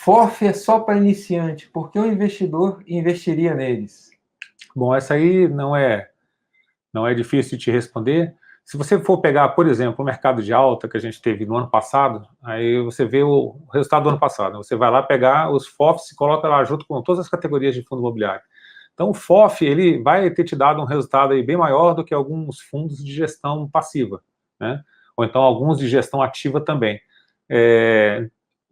FOF é só para iniciante, por que o investidor investiria neles? Bom, essa aí não é difícil de te responder. Se você for pegar, por exemplo, o mercado de alta que a gente teve no ano passado, aí você vê o resultado do ano passado. Você vai lá pegar os FOFs e coloca lá junto com todas as categorias de fundo imobiliário. Então, o FOF, ele vai ter te dado um resultado aí bem maior do que alguns fundos de gestão passiva, né? Ou então alguns de gestão ativa também.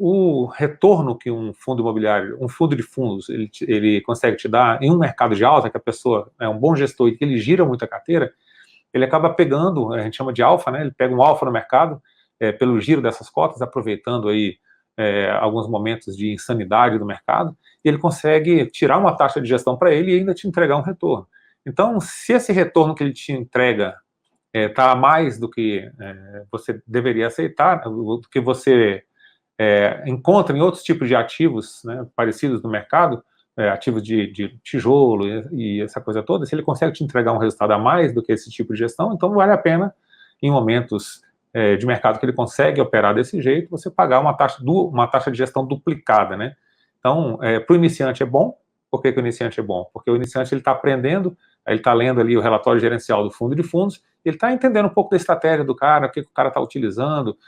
O retorno que um fundo imobiliário, um fundo de fundos, ele consegue te dar em um mercado de alta, que a pessoa é um bom gestor e que ele gira muito a carteira, ele acaba pegando, a gente chama de alfa, né? Ele pega um alfa no mercado, pelo giro dessas cotas, aproveitando aí alguns momentos de insanidade do mercado, e ele consegue tirar uma taxa de gestão para ele e ainda te entregar um retorno. Então, se esse retorno que ele te entrega está a mais do que você deveria aceitar, do que você encontra em outros tipos de ativos, né, parecidos no mercado, ativos de tijolo e essa coisa toda, se ele consegue te entregar um resultado a mais do que esse tipo de gestão, então vale a pena, em momentos de mercado que ele consegue operar desse jeito, você pagar uma taxa de gestão duplicada, né? Então, para o iniciante é bom. Por que o iniciante é bom? Porque o iniciante ele está aprendendo, ele está lendo ali o relatório gerencial do fundo de fundos, ele está entendendo um pouco da estratégia do cara, o que o cara está utilizando.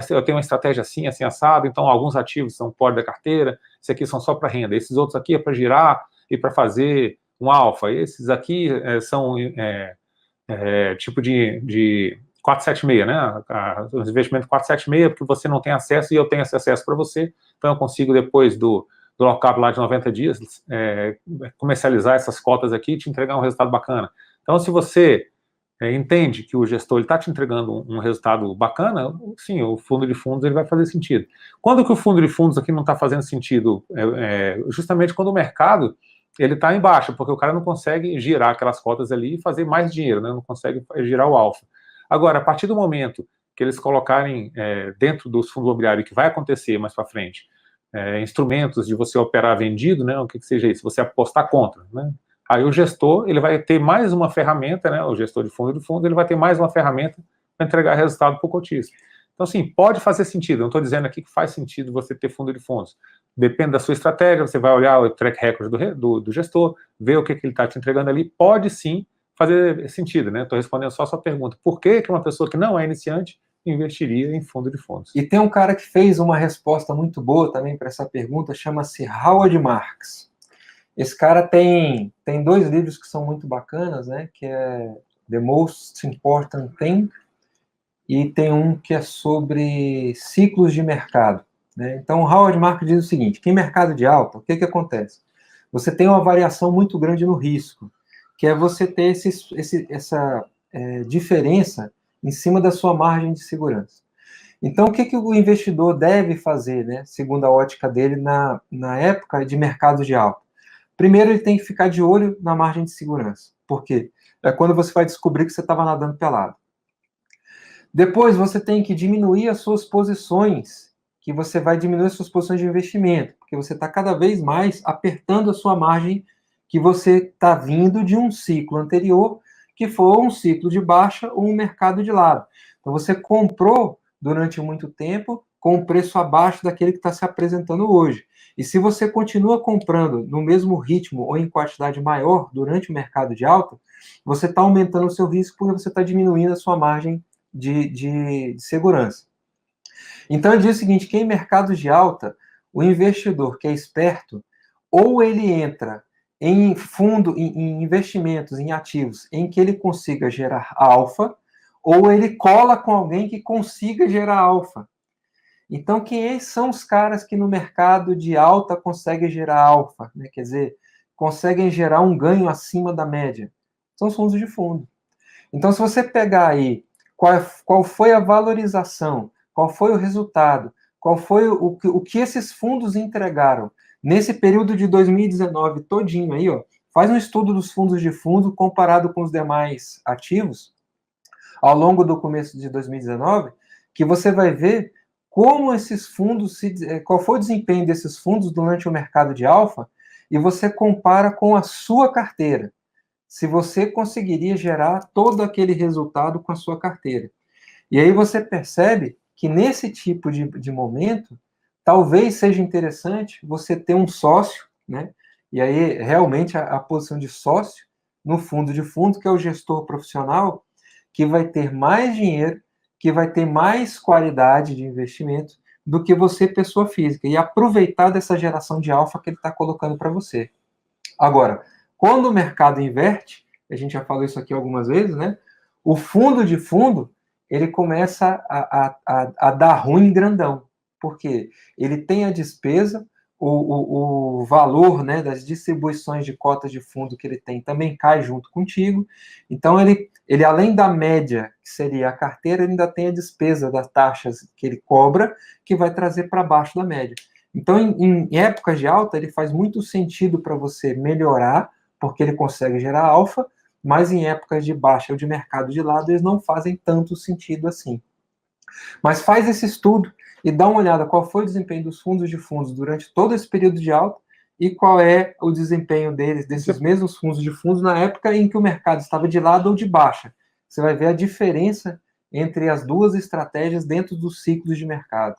Eu tenho uma estratégia assim, assim, assado, então alguns ativos são fora da carteira, esses aqui são só para renda, esses outros aqui é para girar e para fazer um alfa, esses aqui são tipo de 476, né? Os investimentos 476, porque você não tem acesso e eu tenho esse acesso para você, então eu consigo depois do lockup lá de 90 dias, comercializar essas cotas aqui e te entregar um resultado bacana. Então, se você entende que o gestor está te entregando um resultado bacana, sim, o fundo de fundos ele vai fazer sentido. Quando que o fundo de fundos aqui não está fazendo sentido? Justamente quando o mercado ele está em baixa, porque o cara não consegue girar aquelas cotas ali e fazer mais dinheiro, né? Não consegue girar o alfa. Agora, a partir do momento que eles colocarem dentro dos fundos imobiliários, que vai acontecer mais para frente, instrumentos de você operar vendido, né? O que seja isso, você apostar contra, né? Aí o gestor, ele vai ter mais uma ferramenta, né, o gestor de fundo, ele vai ter mais uma ferramenta para entregar resultado para o cotista. Então, assim, pode fazer sentido, eu não estou dizendo aqui que faz sentido você ter fundo de fundos. Depende da sua estratégia, você vai olhar o track record do gestor, ver o que ele está te entregando ali, pode sim fazer sentido, né? Estou respondendo só a sua pergunta. Por que uma pessoa que não é iniciante investiria em fundo de fundos? E tem um cara que fez uma resposta muito boa também para essa pergunta, chama-se Howard Marks. Esse cara tem 2 livros que são muito bacanas, né? Que é The Most Important Thing e tem um que é sobre ciclos de mercado, né? Então, Howard Marks diz o seguinte, que em mercado de alta, o que acontece? Você tem uma variação muito grande no risco, que é você ter essa diferença em cima da sua margem de segurança. Então, o que o investidor deve fazer, né, segundo a ótica dele, na época de mercado de alta? Primeiro, ele tem que ficar de olho na margem de segurança. Por quê? É quando você vai descobrir que você estava nadando pelado. Depois, você tem que diminuir as suas posições, que você vai diminuir as suas posições de investimento, porque você está cada vez mais apertando a sua margem que você está vindo de um ciclo anterior, que foi um ciclo de baixa ou um mercado de lado. Então, você comprou durante muito tempo com um preço abaixo daquele que está se apresentando hoje. E se você continua comprando no mesmo ritmo ou em quantidade maior durante o mercado de alta, você está aumentando o seu risco porque você está diminuindo a sua margem de segurança. Então, ele diz o seguinte, que em mercados de alta, o investidor que é esperto, ou ele entra em em investimentos, em ativos, em que ele consiga gerar alfa, ou ele cola com alguém que consiga gerar alfa. Então, quem são os caras que no mercado de alta conseguem gerar alfa? Né? Quer dizer, conseguem gerar um ganho acima da média? São os fundos de fundo. Então, se você pegar aí qual foi a valorização, qual foi o resultado, qual foi o que esses fundos entregaram nesse período de 2019 todinho aí, ó, faz um estudo dos fundos de fundo comparado com os demais ativos ao longo do começo de 2019, que você vai ver como esses fundos, qual foi o desempenho desses fundos durante o mercado de alfa, e você compara com a sua carteira. Se você conseguiria gerar todo aquele resultado com a sua carteira. E aí você percebe que nesse tipo de momento talvez seja interessante você ter um sócio, né? E aí, realmente, a posição de sócio no fundo de fundo, que é o gestor profissional, que vai ter mais dinheiro, que vai ter mais qualidade de investimento do que você, pessoa física, e aproveitar dessa geração de alfa que ele está colocando para você. Agora, quando o mercado inverte, a gente já falou isso aqui algumas vezes, né? O fundo de fundo, ele começa a dar ruim grandão, porque ele tem a despesa, o valor, né, das distribuições de cotas de fundo que ele tem também cai junto contigo. Então, ele além da média, que seria a carteira, ele ainda tem a despesa das taxas que ele cobra, que vai trazer para baixo da média. Então, em épocas de alta, ele faz muito sentido para você melhorar, porque ele consegue gerar alfa, mas em épocas de baixa ou de mercado de lado, eles não fazem tanto sentido assim. Mas faz esse estudo e dá uma olhada qual foi o desempenho dos fundos de fundos durante todo esse período de alta e qual é o desempenho deles, desses mesmos fundos de fundos, na época em que o mercado estava de lado ou de baixa. Você vai ver a diferença entre as duas estratégias dentro dos ciclos de mercado.